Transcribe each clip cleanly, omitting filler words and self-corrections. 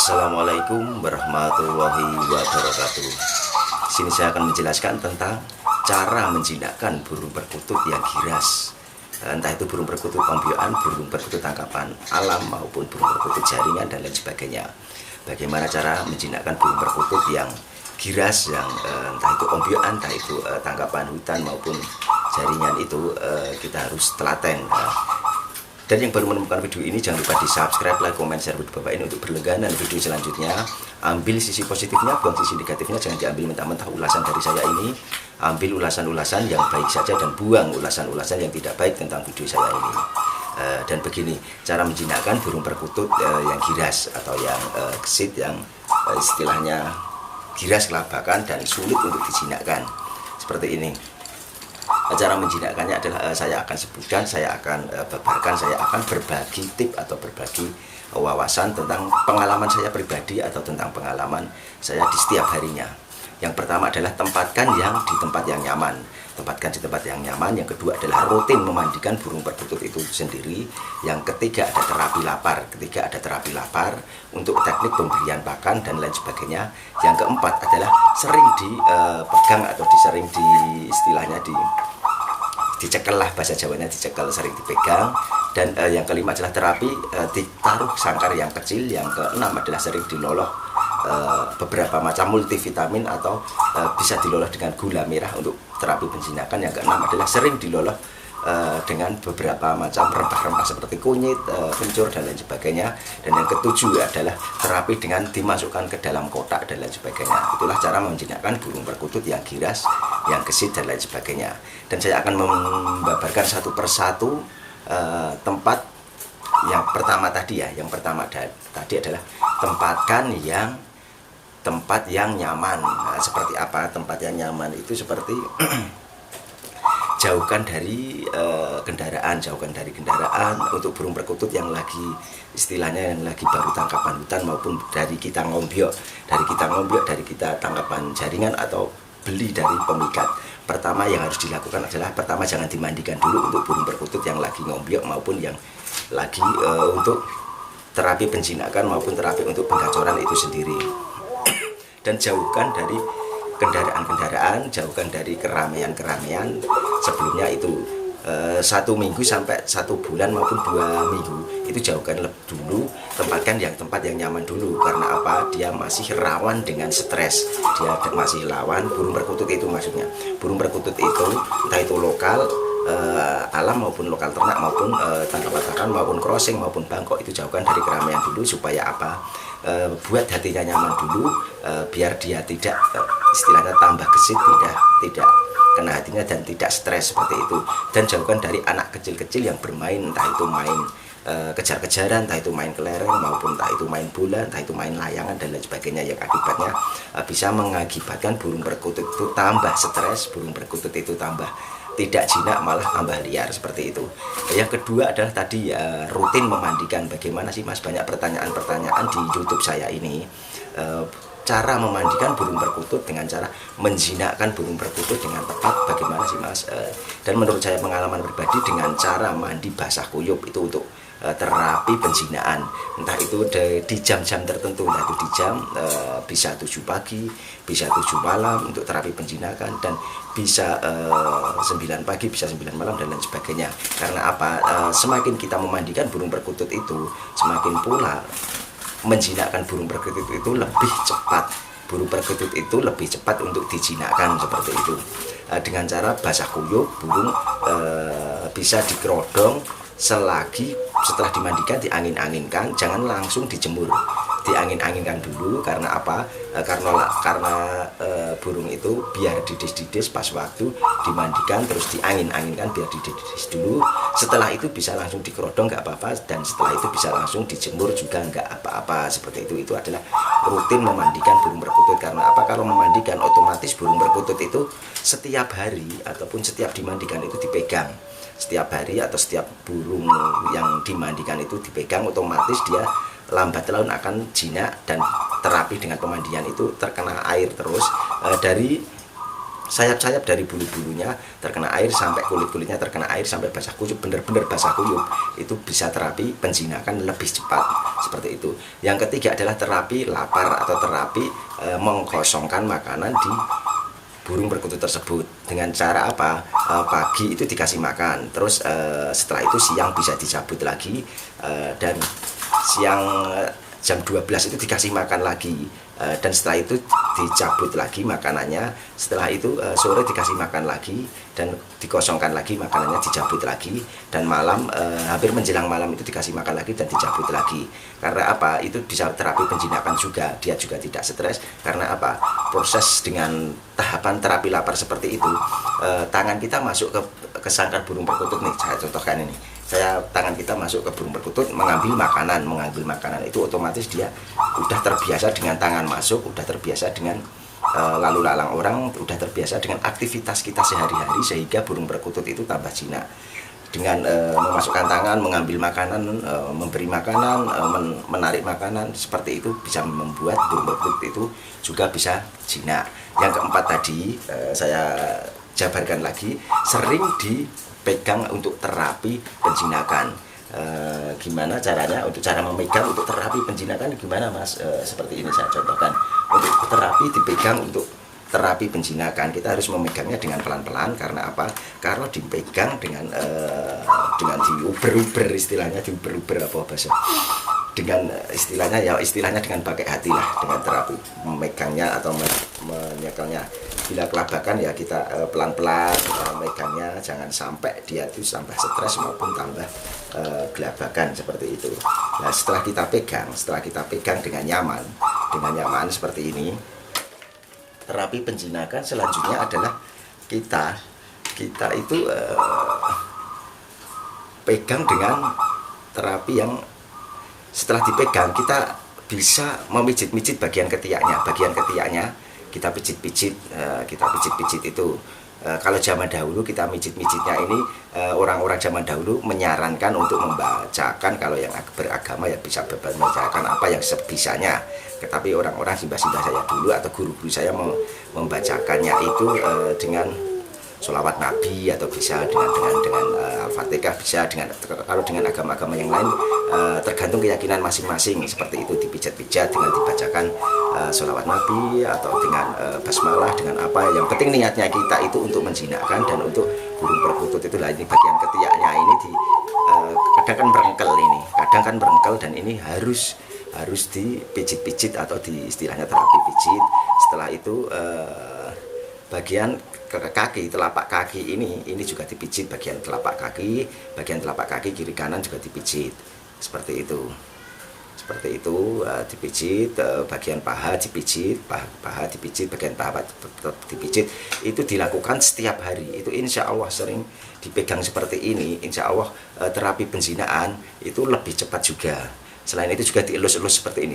Assalamualaikum warahmatullahi wabarakatuh. Di sini saya akan menjelaskan tentang cara menjinakkan burung perkutut yang giras. Entah itu burung perkutut ombyokan, burung perkutut tangkapan alam maupun burung perkutut jaringan dan lain sebagainya. Bagaimana cara menjinakkan burung perkutut yang giras, yang entah itu ombyokan, entah itu tangkapan hutan maupun jaringan, itu kita harus telaten. Dan yang baru menemukan video ini, jangan lupa di subscribe, like, comment, share video Bapak ini untuk berlangganan video selanjutnya. Ambil sisi positifnya, buang sisi negatifnya, jangan diambil mentah-mentah ulasan dari saya ini. Ambil ulasan-ulasan yang baik saja dan buang ulasan-ulasan yang tidak baik tentang video saya ini. Dan begini, cara menjinakkan burung perkutut yang giras atau yang gesit, yang istilahnya giras kelabakan dan sulit untuk dijinakkan. Seperti ini. Cara menjinakkannya adalah saya akan sebutkan, saya akan paparkan, saya akan berbagi tip atau berbagi wawasan tentang pengalaman saya pribadi atau tentang pengalaman saya di setiap harinya. Yang pertama adalah tempatkan yang di tempat yang nyaman. Tempatkan di tempat yang nyaman. Yang kedua adalah rutin memandikan burung perkutut itu sendiri. Yang ketiga ada terapi lapar. Ketiga ada terapi lapar untuk teknik pemberian pakan dan lain sebagainya. Yang keempat adalah sering dipegang atau sering di istilahnya dicekel lah, bahasa Jawanya dicekel, sering dipegang. Dan yang kelima adalah terapi ditaruh sangkar yang kecil. Yang keenam adalah sering diloloh beberapa macam multivitamin atau bisa diloloh dengan gula merah untuk terapi penjinakan. Yang keenam adalah sering diloloh dengan beberapa macam rempah-rempah seperti kunyit, kencur dan lain sebagainya. Dan yang ketujuh adalah terapi dengan dimasukkan ke dalam kotak dan lain sebagainya. Itulah cara menjinakkan burung perkutut yang giras, yang gesit dan lain sebagainya. Dan saya akan membabarkan satu persatu tempat. Yang pertama tadi tadi adalah tempatkan tempat yang nyaman. Seperti apa tempat yang nyaman itu? Seperti jauhkan dari kendaraan untuk burung perkutut yang lagi istilahnya yang lagi baru tangkapan hutan maupun dari kita ngombyok, dari kita tangkapan jaringan atau beli dari pemikat. Pertama yang harus dilakukan adalah pertama jangan dimandikan dulu untuk burung perkutut yang lagi ngombyok maupun yang lagi untuk terapi penjinakan maupun terapi untuk penggacoran itu sendiri. Dan jauhkan dari kendaraan, jauhkan dari keramaian sebelumnya itu 1 minggu sampai 1 bulan maupun 2 minggu itu jauhkan dulu. Tempatkan tempat yang nyaman dulu. Karena apa? Dia masih rawan dengan stres, dia masih rawan burung perkutut itu, maksudnya burung perkutut itu entah itu lokal alam maupun lokal ternak maupun tangkapan maupun crossing maupun bangkok, itu jauhkan dari keramaian dulu. Supaya apa? Buat hatinya nyaman dulu, biar dia tidak istilahnya tambah gesit, tidak kena hatinya dan tidak stres seperti itu. Dan jauhkan dari anak kecil-kecil yang bermain, entah itu main kejar-kejaran, entah itu main kelereng maupun entah itu main bola, entah itu main layangan dan lain sebagainya, yang akibatnya bisa mengakibatkan burung perkutut itu tambah stres, burung perkutut itu tambah tidak jinak, malah tambah liar seperti itu. Yang kedua adalah tadi rutin memandikan. Bagaimana sih Mas? Banyak pertanyaan di YouTube saya ini. Cara memandikan burung perkutut dengan cara menjinakkan burung perkutut dengan tepat, bagaimana sih Mas? Dan menurut saya pengalaman pribadi dengan cara mandi basah kuyup itu untuk terapi penjinaan, entah itu di jam-jam tertentu, entah itu di jam bisa 7 pagi, bisa 7 malam untuk terapi penjinakan, dan bisa 9 pagi, bisa 9 malam dan lain sebagainya. Karena apa? Semakin kita memandikan burung perkutut itu, semakin pula menjinakkan burung perkutut itu lebih cepat. Burung perkutut itu lebih cepat untuk dijinakkan seperti itu. Dengan cara basah kuyup, burung bisa dikerodong selagi setelah dimandikan, diangin-anginkan, jangan langsung dijemur, diangin-anginkan dulu. Karena apa? Karena burung itu biar didis-didis pas waktu dimandikan, terus diangin-anginkan biar didis dulu. Setelah itu bisa langsung dikerodong, nggak apa-apa, dan setelah itu bisa langsung dijemur juga nggak apa-apa seperti itu. Itu adalah rutin memandikan burung perkutut. Karena apa? Kalau memandikan otomatis burung perkutut itu setiap hari ataupun setiap dimandikan itu dipegang. Setiap hari atau setiap burung yang dimandikan itu dipegang, otomatis dia lambat laun akan jinak, dan terapi dengan pemandian itu terkena air terus dari sayap-sayap, dari bulu-bulunya terkena air sampai kulit-kulitnya terkena air sampai basah kuyup, benar-benar basah kuyup, itu bisa terapi penjinakan lebih cepat seperti itu. Yang ketiga adalah terapi lapar atau terapi mengkosongkan makanan di burung perkutut tersebut. Dengan cara apa? Pagi itu dikasih makan, terus setelah itu siang bisa dicabut lagi, dan siang jam 12 itu dikasih makan lagi, dan setelah itu dicabut lagi makanannya. Setelah itu sore dikasih makan lagi dan dikosongkan lagi makanannya, dicabut lagi, dan malam hampir menjelang malam itu dikasih makan lagi dan dicabut lagi. Karena apa? Itu bisa terapi penjinakan juga, dia juga tidak stres. Karena apa? Proses dengan tahapan terapi lapar seperti itu, tangan kita masuk ke sangkar burung perkutut nih, saya contohkan ini. Tangan kita masuk ke burung perkutut mengambil makanan itu otomatis dia udah terbiasa dengan tangan masuk, udah terbiasa dengan lalu lalang orang, udah terbiasa dengan aktivitas kita sehari-hari, sehingga burung perkutut itu tambah jinak. Dengan memasukkan tangan, mengambil makanan, memberi makanan, menarik makanan, seperti itu bisa membuat burung perkutut itu juga bisa jinak. Yang keempat tadi saya jabarkan lagi, sering dipegang untuk terapi penjinakan. Gimana caranya? Untuk cara memegang untuk terapi penjinakan gimana, Mas? Seperti ini saya contohkan. Untuk terapi dipegang untuk terapi penjinakan, kita harus memegangnya dengan pelan-pelan. Karena apa? Kalau dipegang dengan diuber-uber, istilahnya diuber-uber apa bahasa, dengan istilahnya dengan pakai hati lah, dengan terapi memegangnya atau menyekelnya. Bila kelabakan ya kita pelan-pelan megangnya, jangan sampai dia itu tambah stres maupun tambah gelabakan seperti itu. Nah, setelah kita pegang dengan nyaman seperti ini, terapi penjinakan selanjutnya adalah kita itu pegang dengan terapi yang setelah dipegang kita bisa memijit-mijit bagian ketiaknya, kita pijit-pijit itu. Kalau zaman dahulu kita mijit-mijitnya ini, orang-orang zaman dahulu menyarankan untuk membacakan. Kalau yang beragama ya bisa membacakan apa yang sebisanya. Tetapi orang-orang simbah-simbah saya dulu atau guru-guru saya membacakannya itu dengan sholawat Nabi, atau bisa dengan Al-Fatihah, bisa kalau dengan agama-agama yang lain tergantung keyakinan masing-masing, seperti itu, dipijat-pijat dengan dibacakan sholawat Nabi atau dengan basmalah, dengan apa, yang penting niatnya kita itu untuk menjinakkan dan untuk burung perkutut itu lah. Ini bagian ketiaknya ini kadang kan merengkel dan ini harus dipijit-pijit atau istilahnya terapi pijit. Setelah itu bagian kaki, telapak kaki ini juga dipijit, bagian telapak kaki kiri kanan juga dipijit, seperti itu dipijit. Bagian paha dipijit, bagian paha dipijit. Itu dilakukan setiap hari. Itu insya Allah sering dipegang seperti ini, insya Allah terapi penjinaan itu lebih cepat juga. Selain itu juga dielus-elus seperti ini,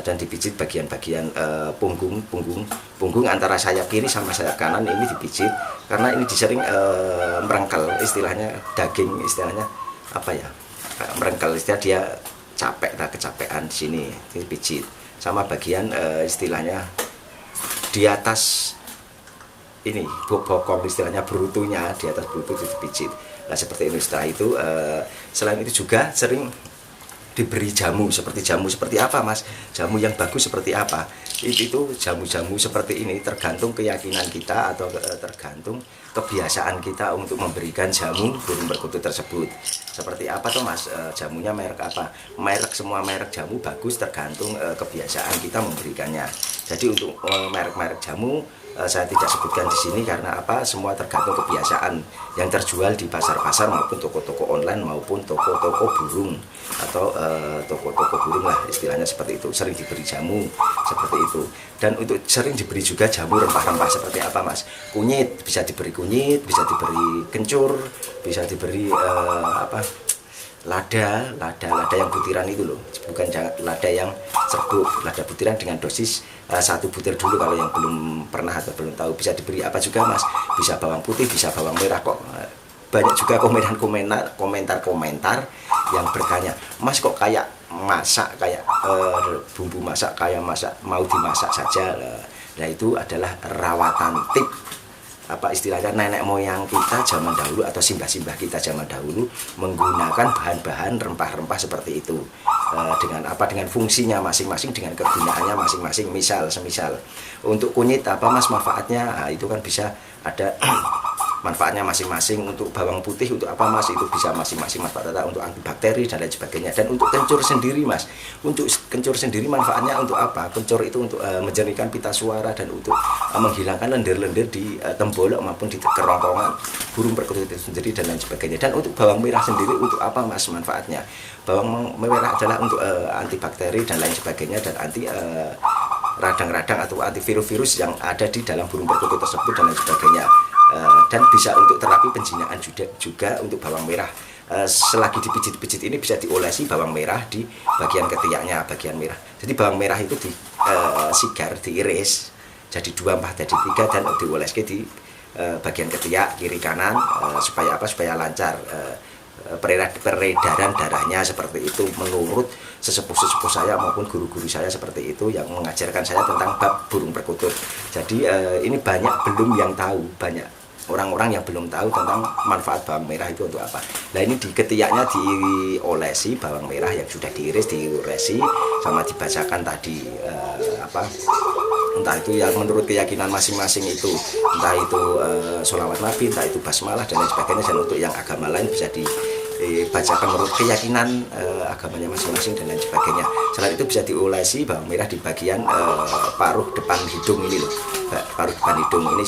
dan dipijit bagian-bagian punggung antara sayap kiri sama sayap kanan ini dipijit, karena ini disering merengkel, istilahnya daging, istilahnya apa ya, merengkel, istilah dia kecapean di sini dipijit. Sama bagian istilahnya di atas ini bokong, istilahnya berutunya, di atas berutu dipijit. Nah seperti ini. Setelah itu selain itu juga sering diberi jamu seperti apa, Mas? Jamu yang bagus seperti apa? Itu jamu-jamu seperti ini tergantung keyakinan kita atau tergantung kebiasaan kita untuk memberikan jamu burung perkutut tersebut. Seperti apa tuh, Mas? Jamunya merek apa? Semua merek jamu bagus tergantung kebiasaan kita memberikannya. Jadi untuk merek-merek jamu saya tidak sebutkan di sini karena apa? Semua tergantung kebiasaan yang terjual di pasar-pasar maupun toko-toko online maupun toko-toko burung atau toko-toko burung lah, istilahnya seperti itu. Sering diberi jamu seperti itu. Dan untuk sering diberi juga jamu rempah-rempah seperti apa, Mas? Kunyit, bisa diberi kunyit, bisa diberi kencur, bisa diberi lada yang butiran itu loh, bukan lada yang serbuk, lada butiran dengan dosis 1 butir dulu. Kalau yang belum pernah atau belum tahu, bisa diberi apa juga, Mas? Bisa bawang putih, bisa bawang merah. Kok banyak juga komentar yang bertanya, Mas kok kayak masak, kayak bumbu masak, kayak masak mau dimasak saja. Nah itu adalah rawatan tip, apa istilahnya, nenek moyang kita zaman dahulu atau simbah-simbah kita zaman dahulu menggunakan bahan-bahan rempah-rempah seperti itu. dengan apa, dengan fungsinya masing-masing, dengan kegunaannya masing-masing. Semisal untuk kunyit apa Mas manfaatnya, nah, itu kan bisa ada manfaatnya masing-masing. Untuk bawang putih untuk apa Mas, itu bisa masing-masing manfaatnya untuk antibakteri dan lain sebagainya. Dan untuk kencur sendiri Mas, untuk kencur sendiri manfaatnya untuk apa? Kencur itu untuk menjernihkan pita suara dan untuk menghilangkan lendir-lendir di tembolok maupun di kerongkongan burung perkutut itu sendiri dan lain sebagainya. Dan untuk bawang merah sendiri untuk apa Mas manfaatnya? Bawang merah adalah untuk antibakteri dan lain sebagainya, dan anti radang-radang atau antivirus-virus yang ada di dalam burung perkutut tersebut dan lain sebagainya. Dan bisa untuk terapi penjinaan juga untuk bawang merah. Selagi dipijit-pijit ini bisa diolesi bawang merah di bagian ketiaknya, bagian merah. Jadi bawang merah itu disigar, diiris jadi 2 jadi 3 dan dioleske di bagian ketiak kiri kanan, supaya apa? Supaya lancar peredaran darahnya seperti itu, menurut sesepuh-sesepuh saya maupun guru-guru saya seperti itu yang mengajarkan saya tentang bab burung perkutut. Jadi ini banyak belum yang tahu, banyak orang-orang yang belum tahu tentang manfaat bawang merah itu untuk apa. Nah ini di ketiaknya diolesi bawang merah yang sudah diiris, diolesi sama dibacakan tadi entah itu yang menurut keyakinan masing-masing itu, entah itu sholawat nabi, entah itu basmalah dan lain sebagainya. Dan untuk yang agama lain bisa dibacakan menurut keyakinan agamanya masing-masing dan lain sebagainya. Selain itu bisa diolesi bawang merah di bagian paruh depan hidung ini loh, paruh depan hidung ini,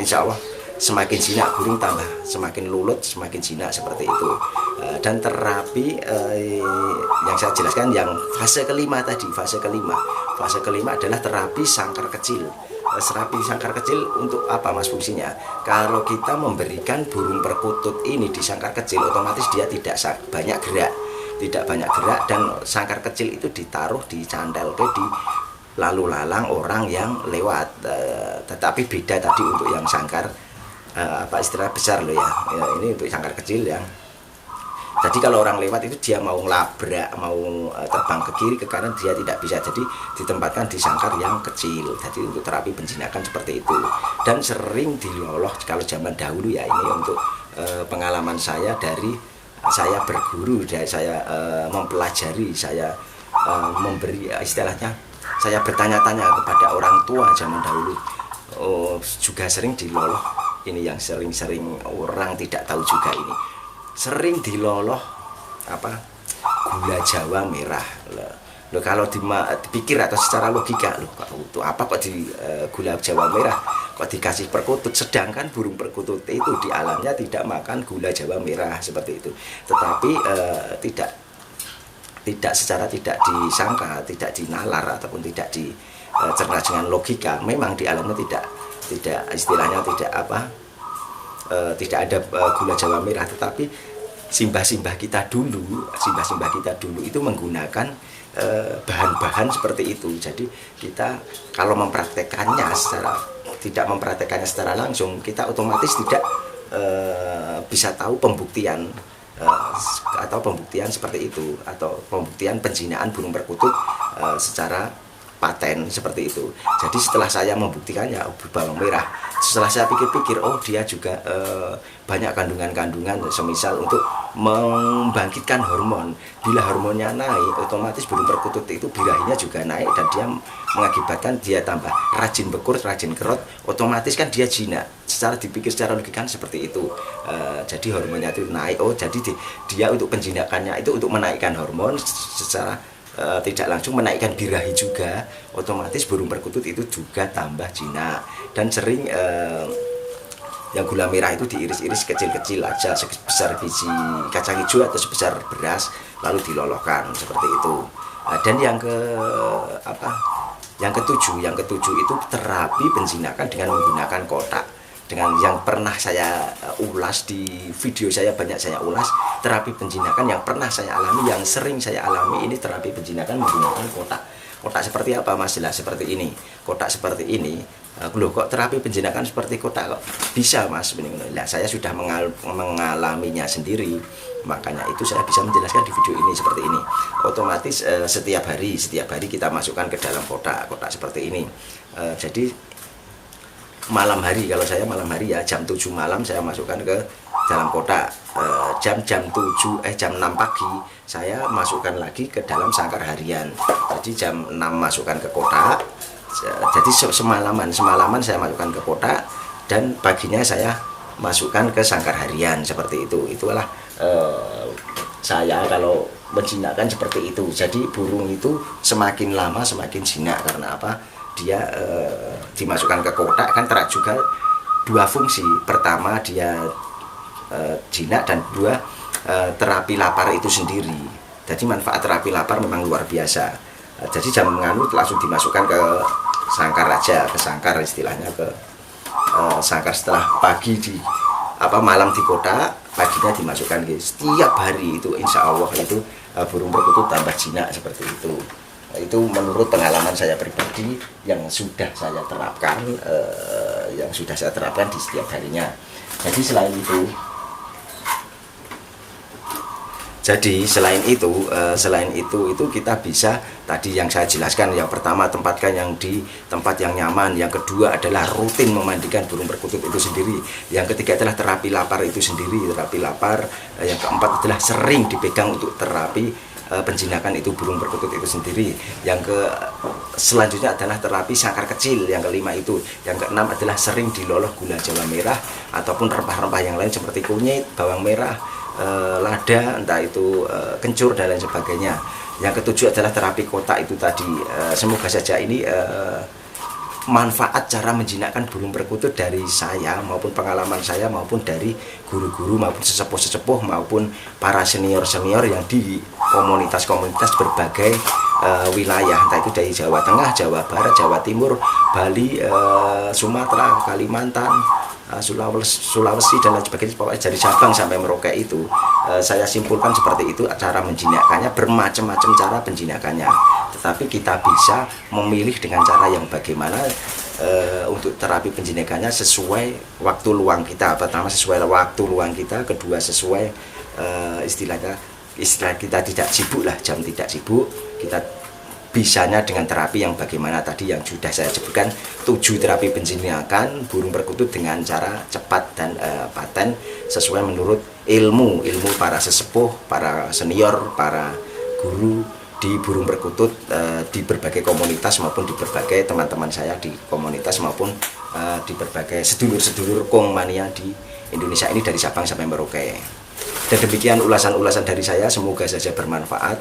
insya Allah semakin jinak burung tambah semakin lulut, semakin jinak seperti itu. Dan terapi yang saya jelaskan yang fase kelima tadi, fase kelima adalah terapi sangkar kecil. Terapi sangkar kecil untuk apa Mas fungsinya? Kalau kita memberikan burung perkutut ini di sangkar kecil, otomatis dia tidak banyak gerak, dan sangkar kecil itu ditaruh dicandalke di lalu lalang orang yang lewat. Tetapi beda tadi untuk yang sangkar istilah besar loh ya. Ini untuk sangkar kecil yang jadi kalau orang lewat itu dia mau ngelabrak, mau terbang ke kiri ke kanan, dia tidak bisa, jadi ditempatkan di sangkar yang kecil. Jadi untuk terapi penjinakan seperti itu. Dan sering diloloh kalau zaman dahulu ya, ini untuk pengalaman saya dari saya berguru, dari saya mempelajari, saya memberi istilahnya, saya bertanya-tanya kepada orang tua zaman dahulu, juga sering diloloh. Ini yang sering-sering orang tidak tahu juga, ini sering diloloh gula Jawa merah. Loh, kalau dipikir atau secara logika, loh untuk apa kok di gula Jawa merah kok dikasih perkutut, sedangkan burung perkutut itu di alamnya tidak makan gula Jawa merah seperti itu. Tetapi tidak secara tidak disangka, tidak dinalar ataupun tidak dicerna dengan logika, memang di alamnya tidak istilahnya tidak ada gula Jawa merah. Tetapi simbah-simbah kita dulu itu menggunakan bahan-bahan seperti itu. Jadi kita kalau tidak mempraktekannya secara langsung, kita otomatis tidak bisa tahu pembuktian seperti itu, atau pembuktian penjinaan burung perkutut secara paten seperti itu. Jadi setelah saya membuktikannya bawang merah, setelah saya pikir-pikir, oh dia juga banyak kandungan-kandungan semisal untuk membangkitkan hormon. Bila hormonnya naik, otomatis burung perkutut itu birahinya juga naik, dan dia mengakibatkan dia tambah rajin bekur, rajin kerut, otomatis kan dia jinak. Secara dipikir secara logika seperti itu. Jadi hormonnya itu naik, oh jadi dia untuk penjinakannya itu untuk menaikkan hormon, secara tidak langsung menaikkan birahi juga, otomatis burung perkutut itu juga tambah jinak. Dan sering yang gula merah itu diiris-iris kecil-kecil aja, sebesar biji kacang hijau atau sebesar beras, lalu dilolokkan seperti itu. Dan yang ketujuh itu terapi penjinakan dengan menggunakan kotak. Dengan yang pernah saya ulas di video saya, banyak saya ulas terapi penjinakan yang pernah saya alami, yang sering saya alami, ini terapi penjinakan menggunakan kotak. Kotak seperti apa Mas? Lah seperti ini. Kotak seperti ini. Loh kok terapi penjinakan seperti kotak kok bisa Mas? Nah, saya sudah mengalaminya sendiri. Makanya itu saya bisa menjelaskan di video ini seperti ini. Otomatis setiap hari kita masukkan ke dalam kotak seperti ini. Jadi malam hari, kalau saya malam hari ya jam 7 malam saya masukkan ke dalam kotak. Jam 6 pagi saya masukkan lagi ke dalam sangkar harian. Jadi jam 6 masukkan ke kotak. Jadi semalaman saya masukkan ke kotak dan paginya saya masukkan ke sangkar harian seperti itu. Itulah saya kalau menjinakkan seperti itu. Jadi burung itu semakin lama semakin jinak. Karena apa? Dia dimasukkan ke kotak kan juga dua fungsi. Pertama dia jinak dan kedua terapi lapar itu sendiri. Jadi manfaat terapi lapar memang luar biasa. Jadi jam menganut langsung dimasukkan ke sangkar aja, ke sangkar istilahnya, ke sangkar setelah pagi malam di kotak, paginya dimasukkan setiap hari. Itu insya Allah itu burung perkutut tambah jinak seperti itu. Itu menurut pengalaman saya pribadi yang sudah saya terapkan, di setiap harinya. Jadi selain itu kita bisa tadi yang saya jelaskan. Yang pertama, tempatkan yang di tempat yang nyaman. Yang kedua adalah rutin memandikan burung perkutut itu sendiri. Yang ketiga adalah terapi lapar itu sendiri, terapi lapar. Yang keempat adalah sering dipegang untuk terapi penjinakan itu burung perkutut itu sendiri. Selanjutnya adalah terapi sangkar kecil. Yang kelima itu. Yang keenam adalah sering diloloh gula jawa merah ataupun rempah-rempah yang lain seperti kunyit, bawang merah, lada, entah itu kencur dan lain sebagainya. Yang ketujuh adalah terapi kotak itu tadi. Semoga saja ini manfaat cara menjinakkan burung perkutut dari saya maupun pengalaman saya maupun dari guru-guru maupun sesepuh-sesepuh maupun para senior-senior yang di komunitas-komunitas berbagai wilayah, entah itu dari Jawa Tengah, Jawa Barat, Jawa Timur, Bali, Sumatera, Kalimantan, Sulawesi dan lain sebagainya. Pokoknya dari Sabang sampai Merauke itu saya simpulkan seperti itu cara menjinakkannya. Bermacam-macam cara penjinakannya, tetapi kita bisa memilih dengan cara yang bagaimana untuk terapi penjinakannya sesuai waktu luang kita. Pertama sesuai waktu luang kita, kedua sesuai istilah kita tidak sibuk lah, jam tidak sibuk, kita bisanya dengan terapi yang bagaimana tadi yang sudah saya sebutkan. 7 terapi penjinakan burung perkutut dengan cara cepat dan paten sesuai menurut ilmu para sesepuh, para senior, para guru di burung perkutut di berbagai komunitas maupun di berbagai teman-teman saya di komunitas maupun di berbagai sedulur-sedulur Kong Mania di Indonesia ini dari Sabang sampai Merauke. Dan demikian ulasan-ulasan dari saya, semoga saja bermanfaat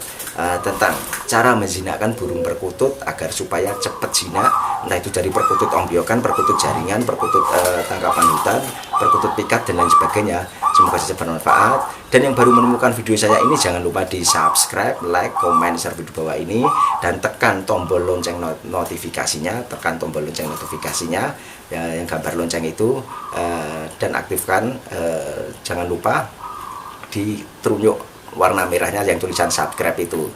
tentang cara menjinakkan burung perkutut agar supaya cepat jinak, entah itu dari perkutut ombyokan, perkutut jaringan, perkutut tangkapan hutan, perkutut pikat dan lain sebagainya. Semoga saja bermanfaat. Dan yang baru menemukan video saya ini jangan lupa di subscribe, like, komen, share video bawah ini dan tekan tombol lonceng notifikasinya, ya, yang gambar lonceng itu dan aktifkan jangan lupa di terunyuk warna merahnya yang tulisan subscribe itu.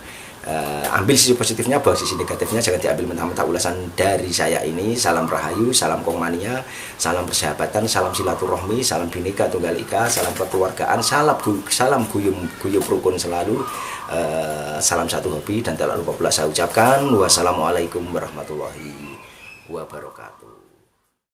Ambil sisi positifnya, bahwa sisi negatifnya jangan diambil mentah-mentah ulasan dari saya ini. Salam Rahayu, salam Kong Mania, salam persahabatan, salam silaturahmi, salam Bhinneka Tunggal Ika, salam kekeluargaan, salam guyub rukun selalu, salam satu hobi, dan tak lupa pula saya ucapkan wassalamualaikum warahmatullahi wabarakatuh.